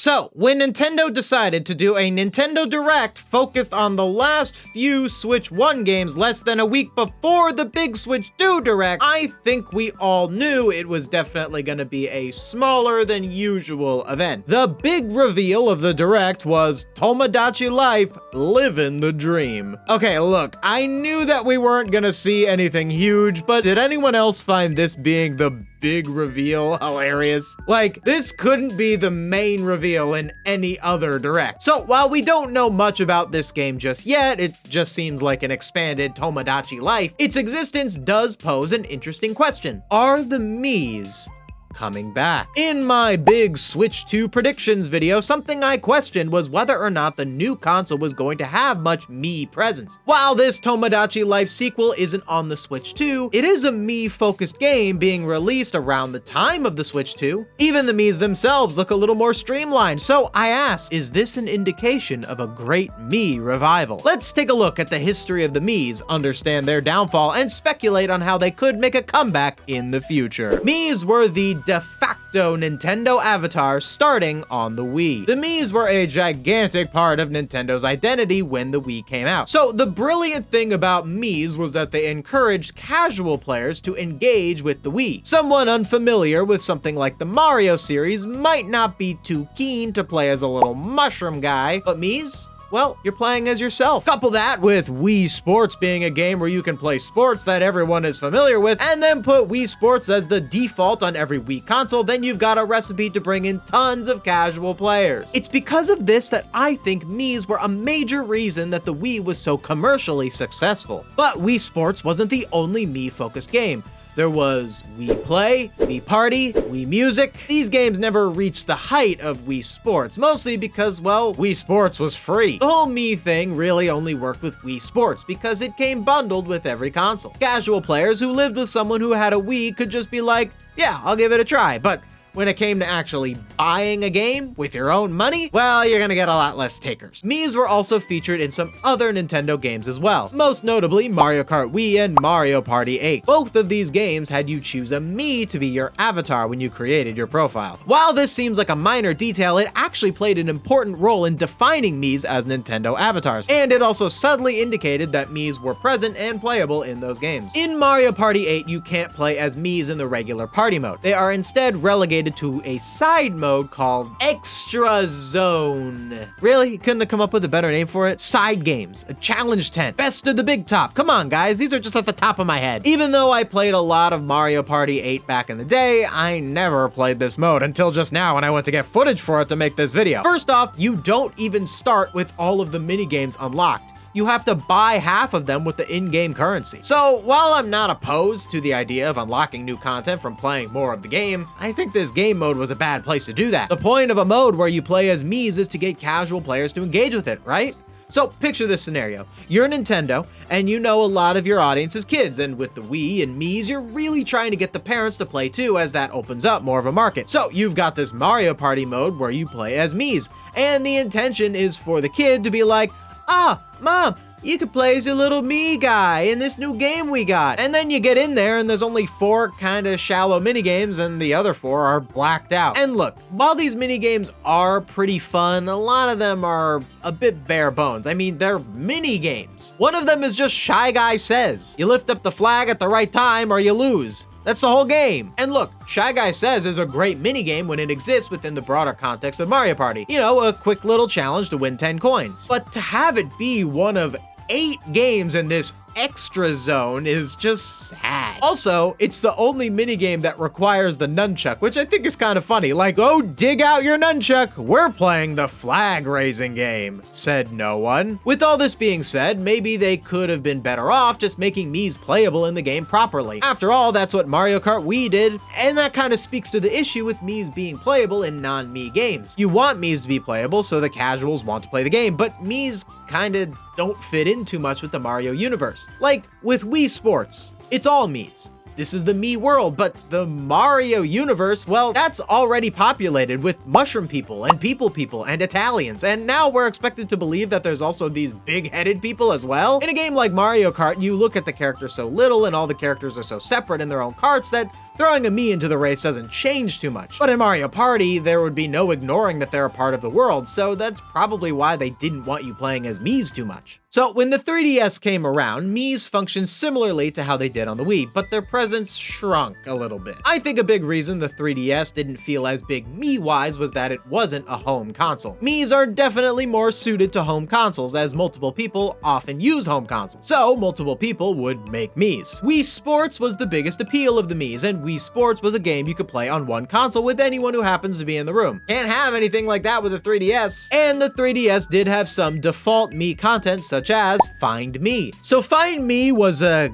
So, when Nintendo decided to do a Nintendo Direct focused on the last few Switch 1 games less than a week before the big Switch 2 Direct, I think we all knew it was definitely going to be a smaller than usual event. The big reveal of the Direct was Tomodachi Life, living the dream. Okay, look, I knew that we weren't going to see anything huge, but did anyone else find this being the big reveal hilarious? Like, this couldn't be the main reveal in any other Direct. So while we don't know much about this game just yet, it just seems like an expanded Tomodachi Life, its existence does pose an interesting question. Are the Miis coming back? In my big Switch 2 predictions video, something I questioned was whether or not the new console was going to have much Mii presence. While this Tomodachi Life sequel isn't on the Switch 2, it is a Mii-focused game being released around the time of the Switch 2. Even the Miis themselves look a little more streamlined, so I ask, is this an indication of a great Mii revival? Let's take a look at the history of the Miis, understand their downfall, and speculate on how they could make a comeback in the future. Miis were the de facto Nintendo avatars starting on the Wii. The Miis were a gigantic part of Nintendo's identity when the Wii came out. So the brilliant thing about Miis was that they encouraged casual players to engage with the Wii. Someone unfamiliar with something like the Mario series might not be too keen to play as a little mushroom guy, but Miis? Well, you're playing as yourself. Couple that with Wii Sports being a game where you can play sports that everyone is familiar with, and then put Wii Sports as the default on every Wii console, then you've got a recipe to bring in tons of casual players. It's because of this that I think Miis were a major reason that the Wii was so commercially successful. But Wii Sports wasn't the only Mii-focused game. There was Wii Play, Wii Party, Wii Music. These games never reached the height of Wii Sports, mostly because, well, Wii Sports was free. The whole Mii thing really only worked with Wii Sports because it came bundled with every console. Casual players who lived with someone who had a Wii could just be like, yeah, I'll give it a try, but when it came to actually buying a game with your own money, well, you're gonna get a lot less takers. Miis were also featured in some other Nintendo games as well, most notably Mario Kart Wii and Mario Party 8. Both of these games had you choose a Mii to be your avatar when you created your profile. While this seems like a minor detail, it actually played an important role in defining Miis as Nintendo avatars, and it also subtly indicated that Miis were present and playable in those games. In Mario Party 8, you can't play as Miis in the regular party mode. They are instead relegated to a side mode called Extra Zone. Really? Couldn't have come up with a better name for it? Side games, a challenge tent, best of the big top. Come on, guys, these are just at the top of my head. Even though I played a lot of Mario Party 8 back in the day, I never played this mode until just now when I went to get footage for it to make this video. First off, you don't even start with all of the minigames unlocked. You have to buy half of them with the in-game currency. So while I'm not opposed to the idea of unlocking new content from playing more of the game, I think this game mode was a bad place to do that. The point of a mode where you play as Miis is to get casual players to engage with it, right? So picture this scenario. You're Nintendo, and you know a lot of your audience is kids, and with the Wii and Miis, you're really trying to get the parents to play too, as that opens up more of a market. So you've got this Mario Party mode where you play as Miis, and the intention is for the kid to be like, ah, Mom, you could play as a little Mii guy in this new game we got. And then you get in there and there's only 4 kind of shallow minigames and the other 4 are blacked out. And look, while these minigames are pretty fun, a lot of them are a bit bare bones. I mean, they're minigames. One of them is just Shy Guy Says. You lift up the flag at the right time or you lose. That's the whole game. And look, Shy Guy Says is a great minigame when it exists within the broader context of Mario Party. You know, a quick little challenge to win 10 coins. But to have it be one of 8 games in this Extra Zone is just sad. Also, it's the only minigame that requires the nunchuck, which I think is kind of funny. Like, oh, dig out your nunchuck. We're playing the flag raising game, said no one. With all this being said, maybe they could have been better off just making Miis playable in the game properly. After all, that's what Mario Kart Wii did, and that kind of speaks to the issue with Miis being playable in non-Mii games. You want Miis to be playable so the casuals want to play the game, but Miis kind of don't fit in too much with the Mario universe. Like with Wii Sports, it's all Miis. This is the Mii world, but the Mario universe, well, that's already populated with mushroom people and people and Italians, and now we're expected to believe that there's also these big-headed people as well? In a game like Mario Kart, you look at the characters so little and all the characters are so separate in their own carts that throwing a Mii into the race doesn't change too much. But in Mario Party, there would be no ignoring that they're a part of the world, so that's probably why they didn't want you playing as Miis too much. So when the 3DS came around, Miis functioned similarly to how they did on the Wii, but their presence shrunk a little bit. I think a big reason the 3DS didn't feel as big Mii-wise was that it wasn't a home console. Miis are definitely more suited to home consoles, as multiple people often use home consoles, so multiple people would make Miis. Wii Sports was the biggest appeal of the Miis, and Wii Sports was a game you could play on one console with anyone who happens to be in the room. Can't have anything like that with a 3DS. And the 3DS did have some default Mii content, such as Find Me. So Find Me was a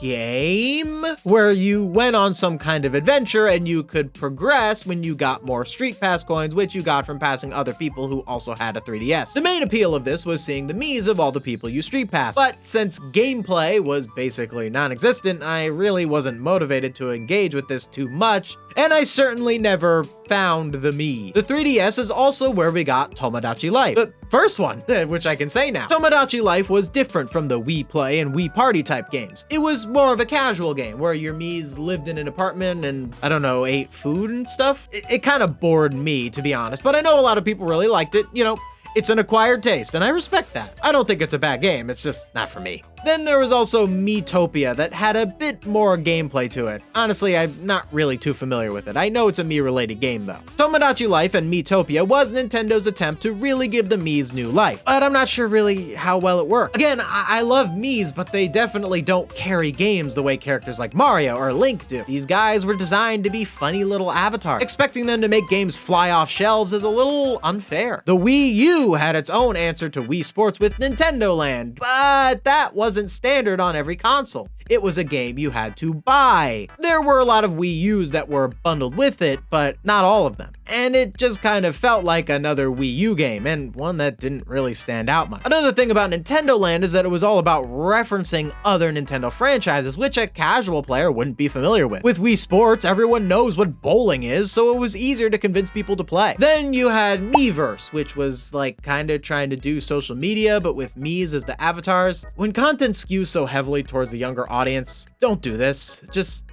game where you went on some kind of adventure and you could progress when you got more Street Pass coins, which you got from passing other people who also had a 3DS. The main appeal of this was seeing the Miis of all the people you Street Passed, but since gameplay was basically non-existent, I really wasn't motivated to engage with this too much, and I certainly never found the Mii. The 3DS is also where we got Tomodachi Life, the first one, which I can say now. Tomodachi Life was different from the Wii Play and Wii Party type games. It was more of a casual game where your Miis lived in an apartment and, I don't know, ate food and stuff. It kind of bored me, to be honest, but I know a lot of people really liked it. You know, it's an acquired taste, and I respect that. I don't think it's a bad game, it's just not for me. Then there was also Miitopia that had a bit more gameplay to it. Honestly, I'm not really too familiar with it. I know it's a Mii-related game though. Tomodachi Life and Miitopia was Nintendo's attempt to really give the Miis new life, but I'm not sure really how well it worked. Again, I love Miis, but they definitely don't carry games the way characters like Mario or Link do. These guys were designed to be funny little avatars. Expecting them to make games fly off shelves is a little unfair. The Wii U had its own answer to Wii Sports with Nintendo Land, but that wasn't standard on every console. It was a game you had to buy. There were a lot of Wii U's that were bundled with it, but not all of them. And it just kind of felt like another Wii U game, and one that didn't really stand out much. Another thing about Nintendo Land is that it was all about referencing other Nintendo franchises, which a casual player wouldn't be familiar with. With Wii Sports, everyone knows what bowling is, so it was easier to convince people to play. Then you had Miiverse, which was like kind of trying to do social media, but with Miis as the avatars. When content skews so heavily towards the younger audience, don't do this. Just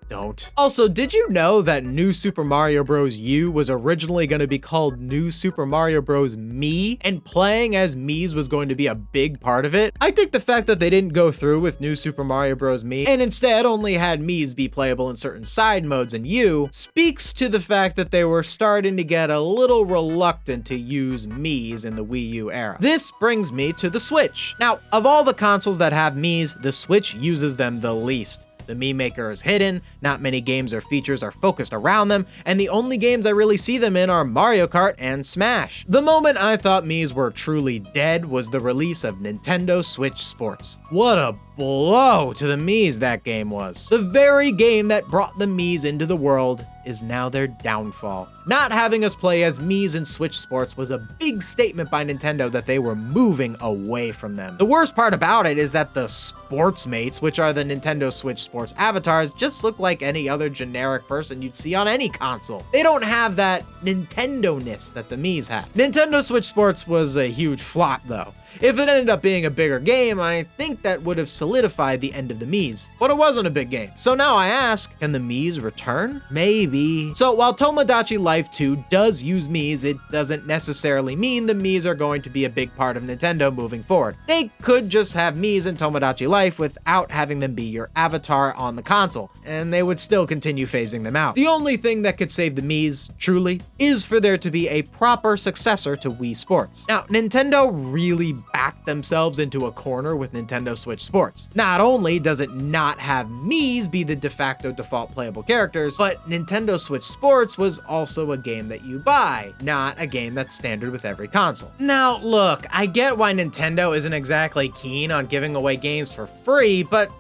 don't. Also, did you know that New Super Mario Bros. U was originally going to be called New Super Mario Bros. Mii, and playing as Miis was going to be a big part of it? I think the fact that they didn't go through with New Super Mario Bros. Mii, and instead only had Miis be playable in certain side modes in U, speaks to the fact that they were starting to get a little reluctant to use Miis in the Wii U era. This brings me to the Switch. Now, of all the consoles that have Miis, the Switch uses them the least. The Mii Maker is hidden, not many games or features are focused around them, and the only games I really see them in are Mario Kart and Smash. The moment I thought Miis were truly dead was the release of Nintendo Switch Sports. What a blow to the Miis that game was. The very game that brought the Miis into the world is now their downfall. Not having us play as Miis in Switch Sports was a big statement by Nintendo that they were moving away from them. The worst part about it is that the Sports Mates, which are the Nintendo Switch Sports avatars, just look like any other generic person you'd see on any console. They don't have that Nintendo-ness that the Miis have. Nintendo Switch Sports was a huge flop though. If it ended up being a bigger game, I think that would have solidified the end of the Miis. But it wasn't a big game. So now I ask, can the Miis return? Maybe. So while Tomodachi Life 2 does use Miis, it doesn't necessarily mean the Miis are going to be a big part of Nintendo moving forward. They could just have Miis in Tomodachi Life without having them be your avatar on the console, and they would still continue phasing them out. The only thing that could save the Miis, truly, is for there to be a proper successor to Wii Sports. Now, Nintendo really backed themselves into a corner with Nintendo Switch Sports. Not only does it not have Miis be the de facto default playable characters, but Nintendo Switch Sports was also a game that you buy, not a game that's standard with every console. Now, look, I get why Nintendo isn't exactly keen on giving away games for free, but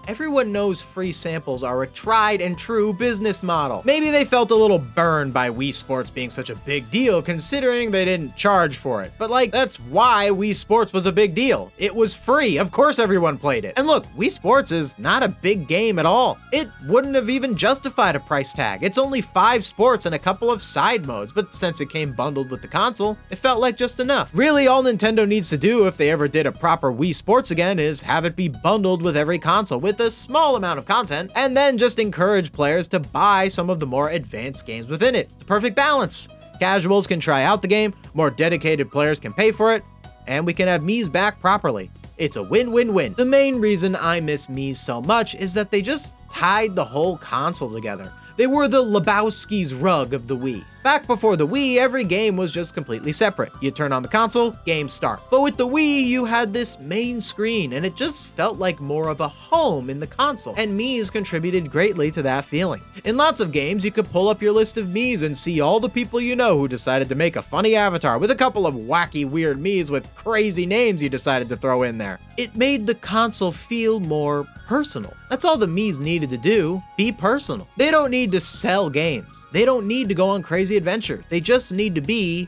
everyone knows free samples are a tried and true business model. Maybe they felt a little burned by Wii Sports being such a big deal considering they didn't charge for it. But like, that's why Wii Sports was a big deal. It was free, of course everyone played it. And look, Wii Sports is not a big game at all. It wouldn't have even justified a price tag. It's only 5 sports and a couple of side modes, but since it came bundled with the console, it felt like just enough. Really, all Nintendo needs to do if they ever did a proper Wii Sports again is have it be bundled with every console, with with a small amount of content, and then just encourage players to buy some of the more advanced games within it. It's a perfect balance. Casuals can try out the game, more dedicated players can pay for it, and we can have Miis back properly. It's a win-win-win. The main reason I miss Miis so much is that they just tied the whole console together. They were the Lebowski's rug of the Wii. Back before the Wii, every game was just completely separate. You turn on the console, games start. But with the Wii, you had this main screen, and it just felt like more of a home in the console. And Miis contributed greatly to that feeling. In lots of games, you could pull up your list of Miis and see all the people you know who decided to make a funny avatar with a couple of wacky, weird Miis with crazy names you decided to throw in there. It made the console feel more personal. That's all the Miis needed to do, be personal. They don't need to sell games. They don't need to go on crazy adventures. They just need to be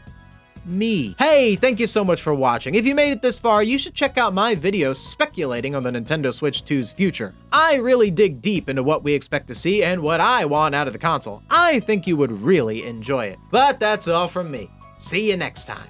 me. Hey, thank you so much for watching. If you made it this far, you should check out my video speculating on the Nintendo Switch 2's future. I really dig deep into what we expect to see and what I want out of the console. I think you would really enjoy it. But that's all from me. See you next time.